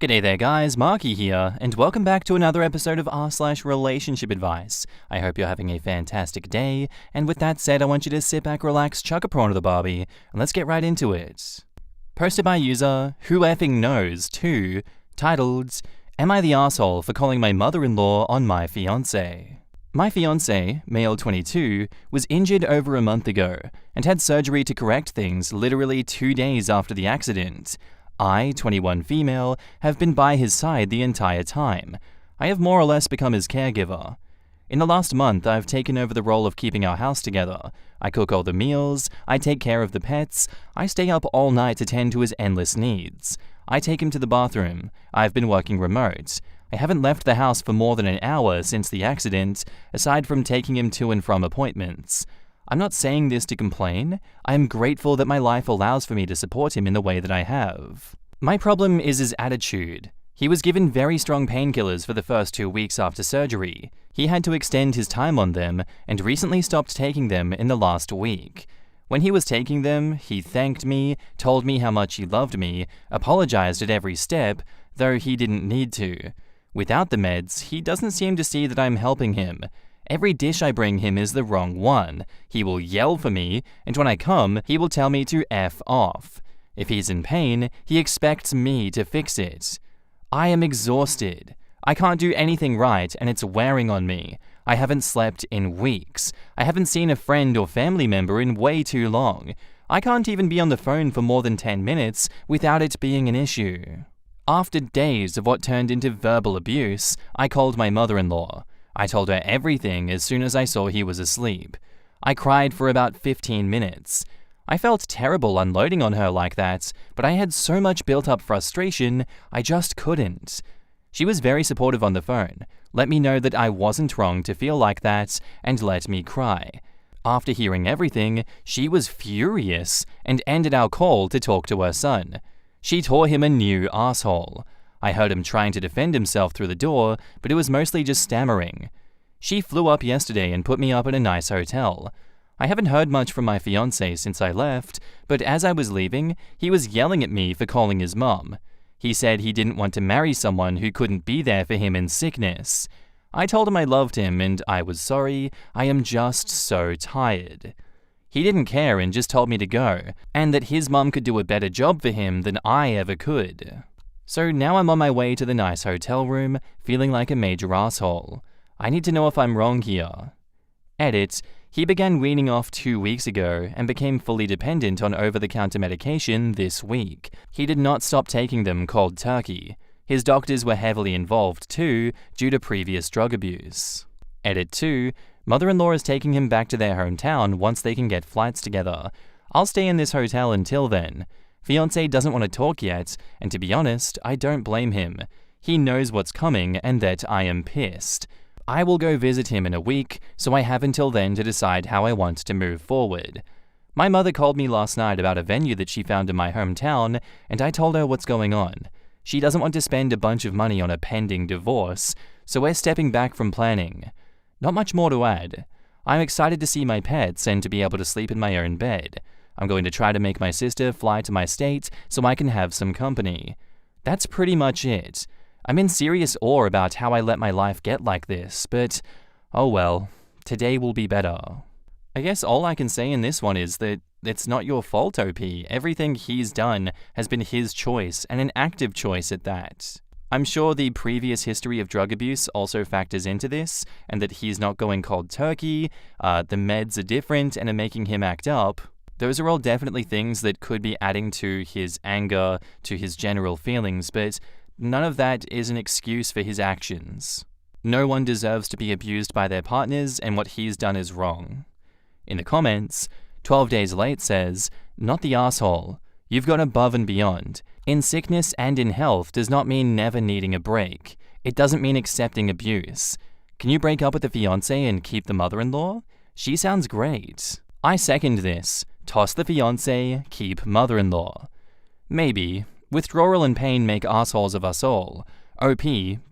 G'day there guys, Marky here, and welcome back to another episode of r/relationship advice. I hope you're having a fantastic day, and with that said, I want you to sit back, relax, chuck a prawn to the barbie, and let's get right into it. Posted by user Who Effing Knows 2, titled, Am I the asshole for calling my mother-in-law on my fiancé? My fiancé, male 22, was injured over a month ago, and had surgery to correct things literally 2 days after the accident. I, 21 female, have been by his side the entire time. I have more or less become his caregiver. In the last month, I've taken over the role of keeping our house together. I cook all the meals, I take care of the pets, I stay up all night to tend to his endless needs. I take him to the bathroom. I've been working remote. I haven't left the house for more than an hour since the accident, aside from taking him to and from appointments. I'm not saying this to complain. I am grateful that my life allows for me to support him in the way that I have. My problem is his attitude. He was given very strong painkillers for the first 2 weeks after surgery. He had to extend his time on them and recently stopped taking them in the last week. When he was taking them, he thanked me, told me how much he loved me, apologized at every step, though he didn't need to. Without the meds, he doesn't seem to see that I'm helping him. Every dish I bring him is the wrong one. He will yell for me, and when I come, he will tell me to F off. If he's in pain, he expects me to fix it. I am exhausted. I can't do anything right, and it's wearing on me. I haven't slept in weeks. I haven't seen a friend or family member in way too long. I can't even be on the phone for more than 10 minutes without it being an issue. After days of what turned into verbal abuse, I called my mother-in-law. I told her everything as soon as I saw he was asleep. I cried for about 15 minutes. I felt terrible unloading on her like that, but I had so much built-up frustration, I just couldn't. She was very supportive on the phone, let me know that I wasn't wrong to feel like that, and let me cry. After hearing everything, she was furious and ended our call to talk to her son. She tore him a new asshole. I heard him trying to defend himself through the door, but it was mostly just stammering. She flew up yesterday and put me up at a nice hotel. I haven't heard much from my fiancé since I left, but as I was leaving, he was yelling at me for calling his mum. He said he didn't want to marry someone who couldn't be there for him in sickness. I told him I loved him and I was sorry. I am just so tired. He didn't care and just told me to go, and that his mum could do a better job for him than I ever could. So now I'm on my way to the nice hotel room, feeling like a major asshole. I need to know if I'm wrong here. Edit. He began weaning off 2 weeks ago and became fully dependent on over-the-counter medication this week. He did not stop taking them cold turkey. His doctors were heavily involved too, due to previous drug abuse. Edit 2. Mother-in-law is taking him back to their hometown once they can get flights together. I'll stay in this hotel until then. Fiancé doesn't want to talk yet, and to be honest, I don't blame him. He knows what's coming and that I am pissed. I will go visit him in a week, so I have until then to decide how I want to move forward. My mother called me last night about a venue that she found in my hometown, and I told her what's going on. She doesn't want to spend a bunch of money on a pending divorce, so we're stepping back from planning. Not much more to add. I'm excited to see my pets and to be able to sleep in my own bed. I'm going to try to make my sister fly to my state so I can have some company. That's pretty much it. I'm in serious awe about how I let my life get like this, but oh well, today will be better. I guess all I can say in this one is that it's not your fault, OP. Everything he's done has been his choice, and an active choice at that. I'm sure the previous history of drug abuse also factors into this, and that he's not going cold turkey, the meds are different and are making him act up. Those are all definitely things that could be adding to his anger, to his general feelings, but none of that is an excuse for his actions. No one deserves to be abused by their partners, and what he's done is wrong. In the comments, 12 Days Late says, "Not the asshole. You've gone above and beyond. In sickness and in health does not mean never needing a break. It doesn't mean accepting abuse. Can you break up with the fiancé and keep the mother-in-law? She sounds great. I second this. Toss the fiancé, keep mother-in-law. Maybe. Withdrawal and pain make assholes of us all. OP,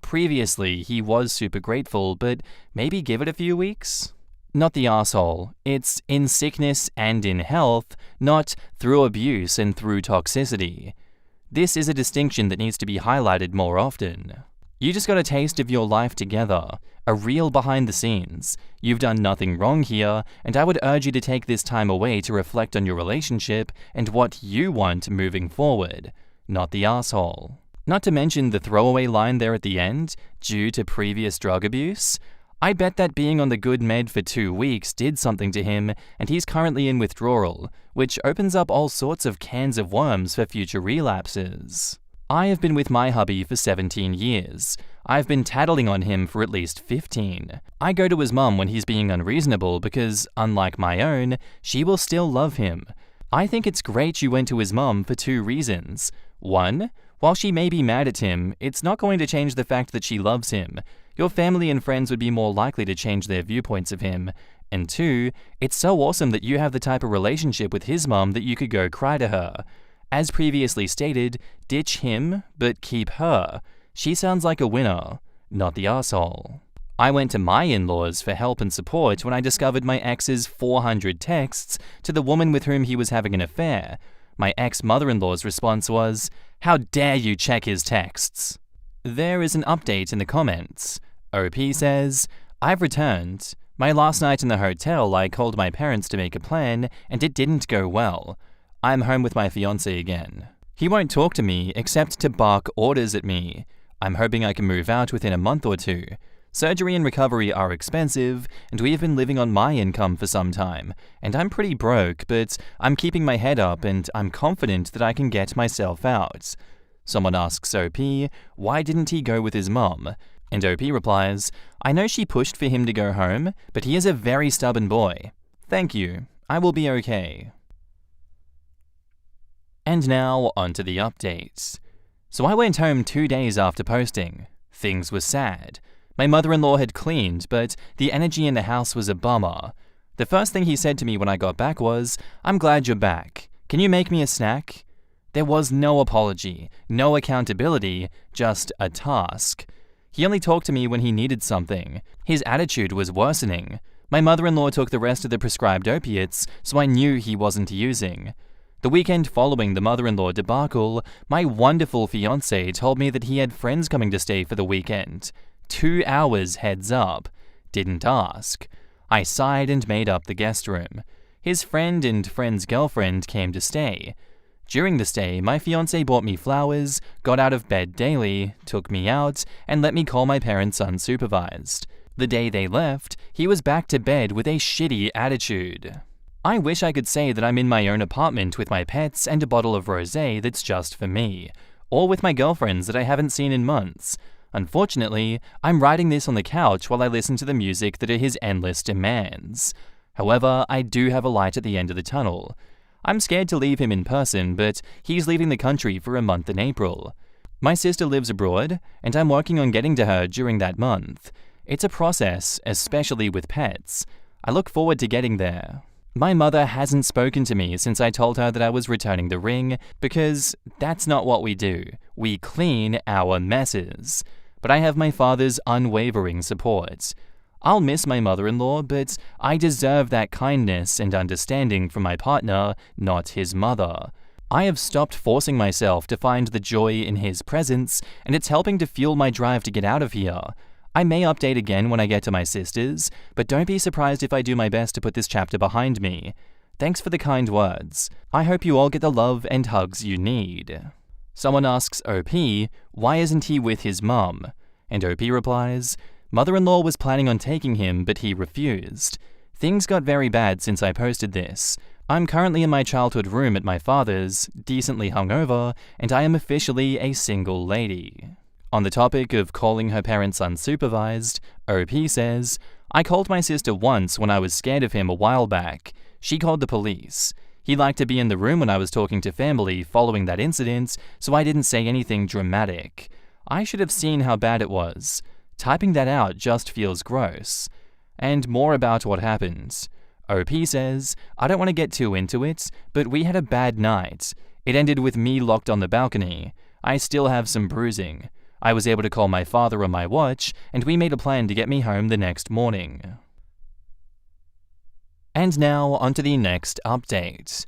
previously he was super grateful, but maybe give it a few weeks? Not the asshole. It's in sickness and in health, not through abuse and through toxicity. This is a distinction that needs to be highlighted more often. You just got a taste of your life together, a real behind the scenes. You've done nothing wrong here, and I would urge you to take this time away to reflect on your relationship and what you want moving forward, not the asshole. Not to mention the throwaway line there at the end, due to previous drug abuse. I bet that being on the good med for 2 weeks did something to him, and he's currently in withdrawal, which opens up all sorts of cans of worms for future relapses. I have been with my hubby for 17 years. I've been tattling on him for at least 15. I go to his mum when he's being unreasonable because, unlike my own, she will still love him. I think it's great you went to his mum for 2 reasons. 1, while she may be mad at him, it's not going to change the fact that she loves him. Your family and friends would be more likely to change their viewpoints of him. And 2, it's so awesome that you have the type of relationship with his mum that you could go cry to her. As previously stated, ditch him, but keep her. She sounds like a winner, not the asshole. I went to my in-laws for help and support when I discovered my ex's 400 texts to the woman with whom he was having an affair. My ex-mother-in-law's response was, "How dare you check his texts?" There is an update in the comments. OP says, "I've returned. My last night in the hotel, I called my parents to make a plan, and it didn't go well. I'm home with my fiancé again. He won't talk to me except to bark orders at me. I'm hoping I can move out within a month or 2. Surgery and recovery are expensive, and we have been living on my income for some time, and I'm pretty broke, but I'm keeping my head up and I'm confident that I can get myself out." Someone asks OP, why didn't he go with his mum? And OP replies, "I know she pushed for him to go home, but he is a very stubborn boy. Thank you. I will be okay." And now, onto the updates. So I went home 2 days after posting. Things were sad. My mother-in-law had cleaned, but the energy in the house was a bummer. The first thing he said to me when I got back was, "I'm glad you're back. Can you make me a snack?" There was no apology, no accountability, just a task. He only talked to me when he needed something. His attitude was worsening. My mother-in-law took the rest of the prescribed opiates, so I knew he wasn't using. The weekend following the mother-in-law debacle, my wonderful fiancé told me that he had friends coming to stay for the weekend. 2 hours heads up. Didn't ask. I sighed and made up the guest room. His friend and friend's girlfriend came to stay. During the stay, my fiancé bought me flowers, got out of bed daily, took me out, and let me call my parents unsupervised. The day they left, he was back to bed with a shitty attitude. I wish I could say that I'm in my own apartment with my pets and a bottle of rosé that's just for me, or with my girlfriends that I haven't seen in months. Unfortunately, I'm writing this on the couch while I listen to the music that are his endless demands. However, I do have a light at the end of the tunnel. I'm scared to leave him in person, but he's leaving the country for a month in April. My sister lives abroad, and I'm working on getting to her during that month. It's a process, especially with pets. I look forward to getting there. My mother hasn't spoken to me since I told her that I was returning the ring, because that's not what we do. We clean our messes. But I have my father's unwavering support. I'll miss my mother-in-law, but I deserve that kindness and understanding from my partner, not his mother. I have stopped forcing myself to find the joy in his presence, and it's helping to fuel my drive to get out of here. I may update again when I get to my sister's, but don't be surprised if I do my best to put this chapter behind me. Thanks for the kind words. I hope you all get the love and hugs you need. Someone asks OP, why isn't he with his mum? And OP replies, mother-in-law was planning on taking him, but he refused. Things got very bad since I posted this. I'm currently in my childhood room at my father's, decently hungover, and I am officially a single lady. On the topic of calling her parents unsupervised, OP says, I called my sister once when I was scared of him a while back. She called the police. He liked to be in the room when I was talking to family following that incident, so I didn't say anything dramatic. I should have seen how bad it was. Typing that out just feels gross. And more about what happened. OP says, I don't want to get too into it, but we had a bad night. It ended with me locked on the balcony. I still have some bruising. I was able to call my father on my watch, and we made a plan to get me home the next morning. And now, onto the next update.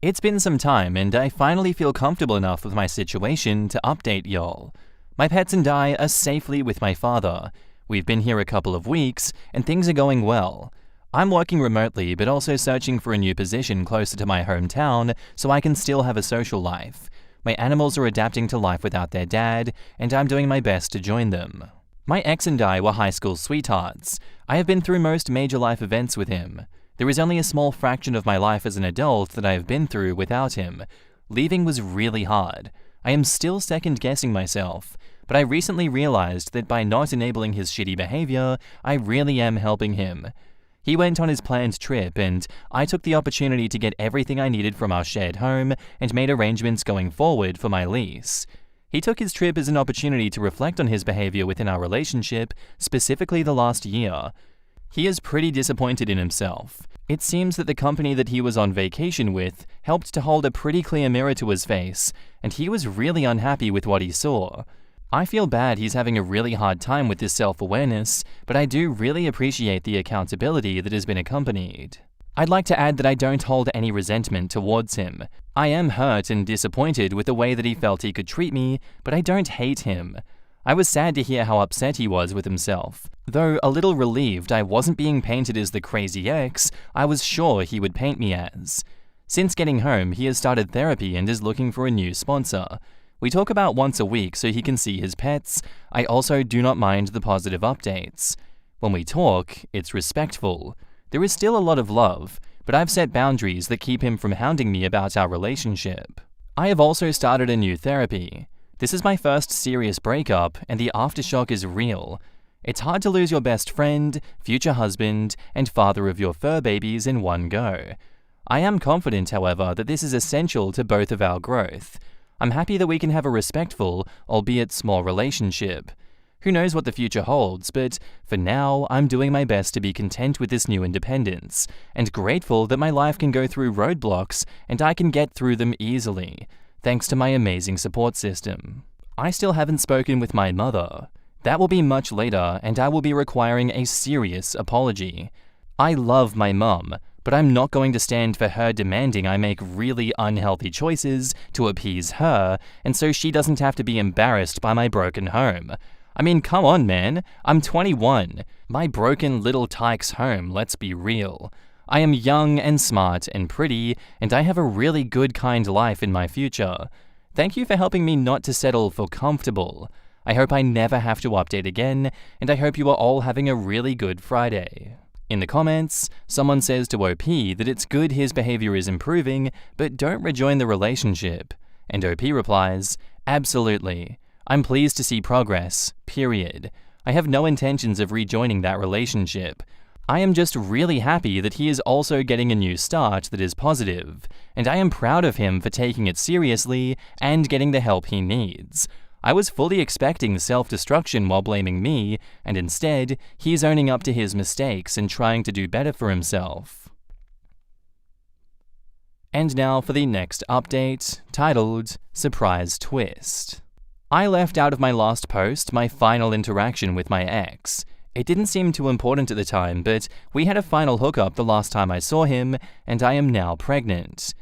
It's been some time and I finally feel comfortable enough with my situation to update y'all. My pets and I are safely with my father. We've been here a couple of weeks and things are going well. I'm working remotely but also searching for a new position closer to my hometown so I can still have a social life. My animals are adapting to life without their dad and I'm doing my best to join them. My ex and I were high school sweethearts. I have been through most major life events with him. There is only a small fraction of my life as an adult that I have been through without him. Leaving was really hard. I am still second-guessing myself, but I recently realized that by not enabling his shitty behavior, I really am helping him. He went on his planned trip, and I took the opportunity to get everything I needed from our shared home and made arrangements going forward for my lease. He took his trip as an opportunity to reflect on his behavior within our relationship, specifically the last year. He is pretty disappointed in himself. It seems that the company that he was on vacation with helped to hold a pretty clear mirror to his face, and he was really unhappy with what he saw. I feel bad he's having a really hard time with this self-awareness, but I do really appreciate the accountability that has been accompanied. I'd like to add that I don't hold any resentment towards him. I am hurt and disappointed with the way that he felt he could treat me, but I don't hate him. I was sad to hear how upset he was with himself. Though a little relieved I wasn't being painted as the crazy ex I was sure he would paint me as. Since getting home, he has started therapy and is looking for a new sponsor. We talk about once a week so he can see his pets. I also do not mind the positive updates. When we talk, it's respectful. There is still a lot of love, but I've set boundaries that keep him from hounding me about our relationship. I have also started a new therapy. This is my first serious breakup, and the aftershock is real. It's hard to lose your best friend, future husband, and father of your fur babies in one go. I am confident, however, that this is essential to both of our growth. I'm happy that we can have a respectful, albeit small relationship. Who knows what the future holds, but for now, I'm doing my best to be content with this new independence, and grateful that my life can go through roadblocks and I can get through them easily, thanks to my amazing support system. I still haven't spoken with my mother. That will be much later, and I will be requiring a serious apology. I love my mum, but I'm not going to stand for her demanding I make really unhealthy choices to appease her, and so she doesn't have to be embarrassed by my broken home. I mean, come on, man. I'm 21. My broken little tyke's home, let's be real. I am young and smart and pretty, and I have a really good kind life in my future. Thank you for helping me not to settle for comfortable. I hope I never have to update again, and I hope you are all having a really good Friday. In the comments, someone says to OP that it's good his behavior is improving, but don't rejoin the relationship. And OP replies, absolutely. I'm pleased to see progress, period. I have no intentions of rejoining that relationship. I am just really happy that he is also getting a new start that is positive, and I am proud of him for taking it seriously and getting the help he needs. I was fully expecting self-destruction while blaming me, and instead, he's owning up to his mistakes and trying to do better for himself. And now for the next update, titled Surprise Twist. I left out of my last post my final interaction with my ex. It didn't seem too important at the time, but we had a final hookup the last time I saw him, and I am now pregnant.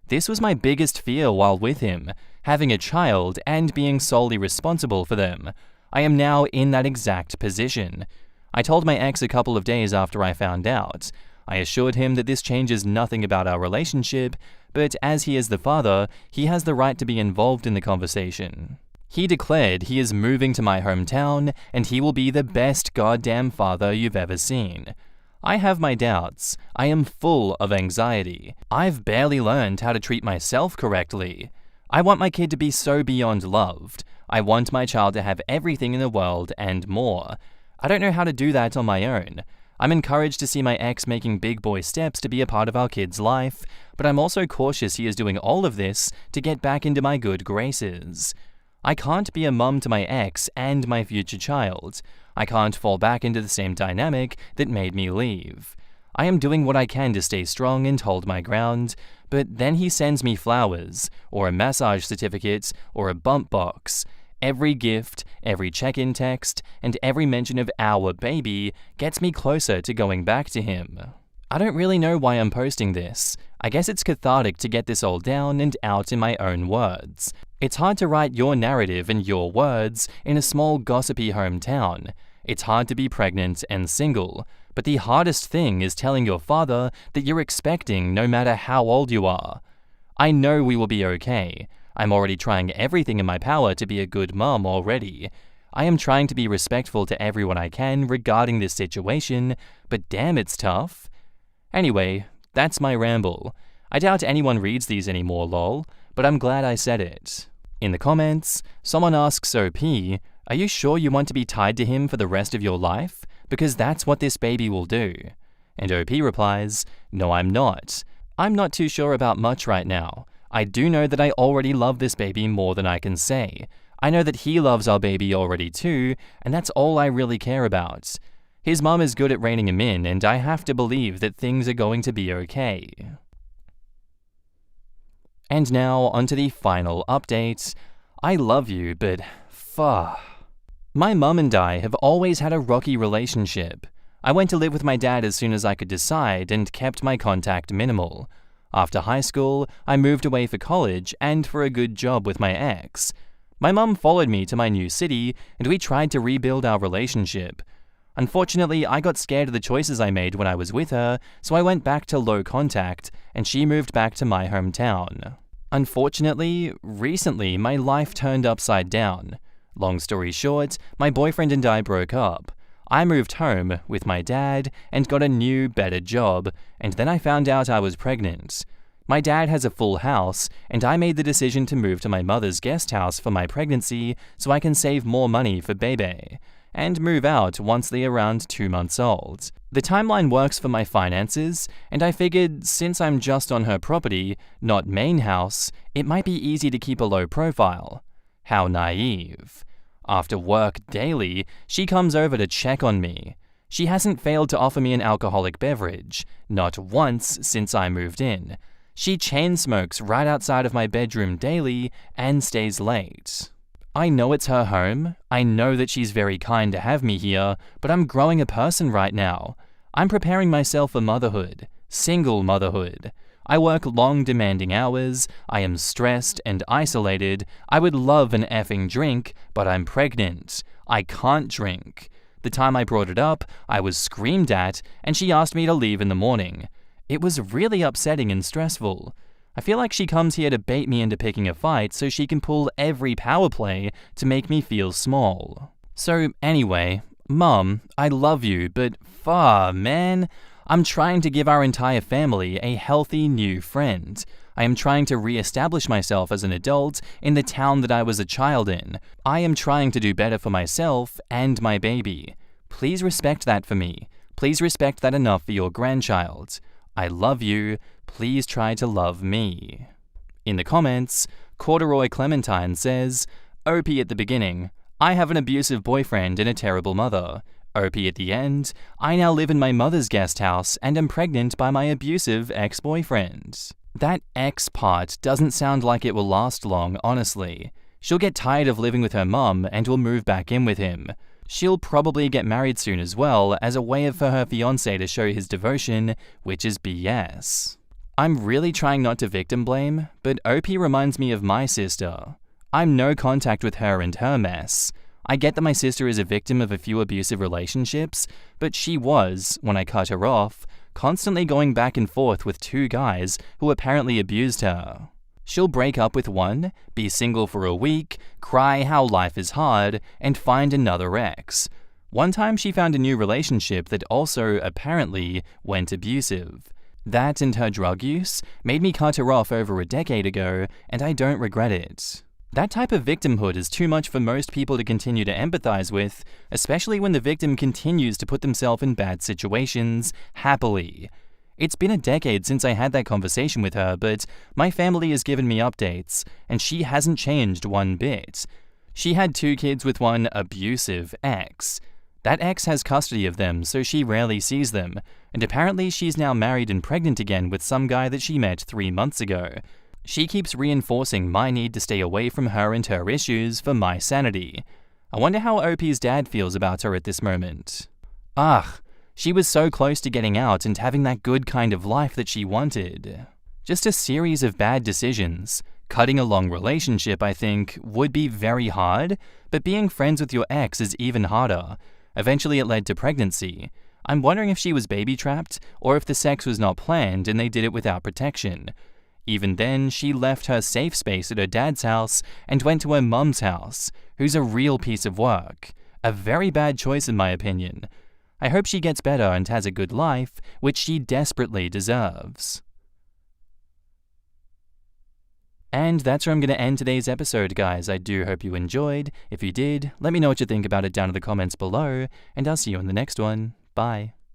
This was my biggest fear while with him, having a child and being solely responsible for them. I am now in that exact position. I told my ex a couple of days after I found out. I assured him that this changes nothing about our relationship, but as he is the father, he has the right to be involved in the conversation. He declared he is moving to my hometown and he will be the best goddamn father you've ever seen. I have my doubts. I am full of anxiety. I've barely learned how to treat myself correctly. I want my kid to be so beyond loved. I want my child to have everything in the world and more. I don't know how to do that on my own. I'm encouraged to see my ex making big boy steps to be a part of our kid's life, but I'm also cautious he is doing all of this to get back into my good graces. I can't be a mum to my ex and my future child. I can't fall back into the same dynamic that made me leave. I am doing what I can to stay strong and hold my ground, but then he sends me flowers, or a massage certificate, or a bump box. Every gift, every check-in text, and every mention of our baby gets me closer to going back to him. I don't really know why I'm posting this. I guess it's cathartic to get this all down and out in my own words. It's hard to write your narrative in your words in a small gossipy hometown. It's hard to be pregnant and single, but the hardest thing is telling your father that you're expecting no matter how old you are. I know we will be okay. I'm already trying everything in my power to be a good mum already. I am trying to be respectful to everyone I can regarding this situation, but damn, it's tough. Anyway, that's my ramble. I doubt anyone reads these anymore, lol, but I'm glad I said it. In the comments, someone asks OP, are you sure you want to be tied to him for the rest of your life? Because that's what this baby will do. And OP replies, no, I'm not. I'm not too sure about much right now. I do know that I already love this baby more than I can say. I know that he loves our baby already too, and that's all I really care about. His mum is good at reining him in, and I have to believe that things are going to be okay. And now, onto the final update. I love you, but my mum and I have always had a rocky relationship. I went to live with my dad as soon as I could decide and kept my contact minimal. After high school, I moved away for college and for a good job with my ex. My mum followed me to my new city, and we tried to rebuild our relationship. Unfortunately, I got scared of the choices I made when I was with her, so I went back to low contact, and she moved back to my hometown. Unfortunately, recently my life turned upside down. Long story short, my boyfriend and I broke up. I moved home with my dad and got a new, better job, and then I found out I was pregnant. My dad has a full house, and I made the decision to move to my mother's guest house for my pregnancy so I can save more money for Bebe, and move out once they're around 2 months old. The timeline works for my finances, and I figured since I'm just on her property, not main house, it might be easy to keep a low profile. How naive. After work daily, she comes over to check on me. She hasn't failed to offer me an alcoholic beverage, not once since I moved in. She chain smokes right outside of my bedroom daily and stays late. I know it's her home. I know that she's very kind to have me here, but I'm growing a person right now. I'm preparing myself for motherhood, single motherhood. I work long, demanding hours, I am stressed and isolated, I would love an effing drink, but I'm pregnant. I can't drink. The time I brought it up, I was screamed at, and she asked me to leave in the morning. It was really upsetting and stressful. I feel like she comes here to bait me into picking a fight so she can pull every power play to make me feel small. So anyway, Mum, I love you, but man. I'm trying to give our entire family a healthy new friend. I am trying to re-establish myself as an adult in the town that I was a child in. I am trying to do better for myself and my baby. Please respect that for me. Please respect that enough for your grandchild. I love you. Please try to love me. In the comments, Corduroy Clementine says, OP at the beginning, I have an abusive boyfriend and a terrible mother. OP at the end, I now live in my mother's guest house and am pregnant by my abusive ex-boyfriend. That ex part doesn't sound like it will last long, honestly. She'll get tired of living with her mum and will move back in with him. She'll probably get married soon as well, as a way for her fiancé to show his devotion, which is BS. I'm really trying not to victim blame, but OP reminds me of my sister. I'm no contact with her and her mess. I get that my sister is a victim of a few abusive relationships, but she was, when I cut her off, constantly going back and forth with 2 guys who apparently abused her. She'll break up with one, be single for a week, cry how life is hard, and find another ex. One time she found a new relationship that also, apparently, went abusive. That and her drug use made me cut her off over a decade ago, and I don't regret it. That type of victimhood is too much for most people to continue to empathize with, especially when the victim continues to put themselves in bad situations happily. It's been a decade since I had that conversation with her, but my family has given me updates, and she hasn't changed one bit. She had 2 kids with one abusive ex. That ex has custody of them, so she rarely sees them, and apparently she's now married and pregnant again with some guy that she met 3 months ago. She keeps reinforcing my need to stay away from her and her issues for my sanity. I wonder how OP's dad feels about her at this moment. She was so close to getting out and having that good kind of life that she wanted. Just a series of bad decisions. Cutting a long relationship, I think, would be very hard, but being friends with your ex is even harder. Eventually it led to pregnancy. I'm wondering if she was baby-trapped, or if the sex was not planned and they did it without protection. Even then, she left her safe space at her dad's house and went to her mum's house, who's a real piece of work. A very bad choice in my opinion. I hope she gets better and has a good life, which she desperately deserves. And that's where I'm going to end today's episode, guys. I do hope you enjoyed. If you did, let me know what you think about it down in the comments below, and I'll see you in the next one. Bye.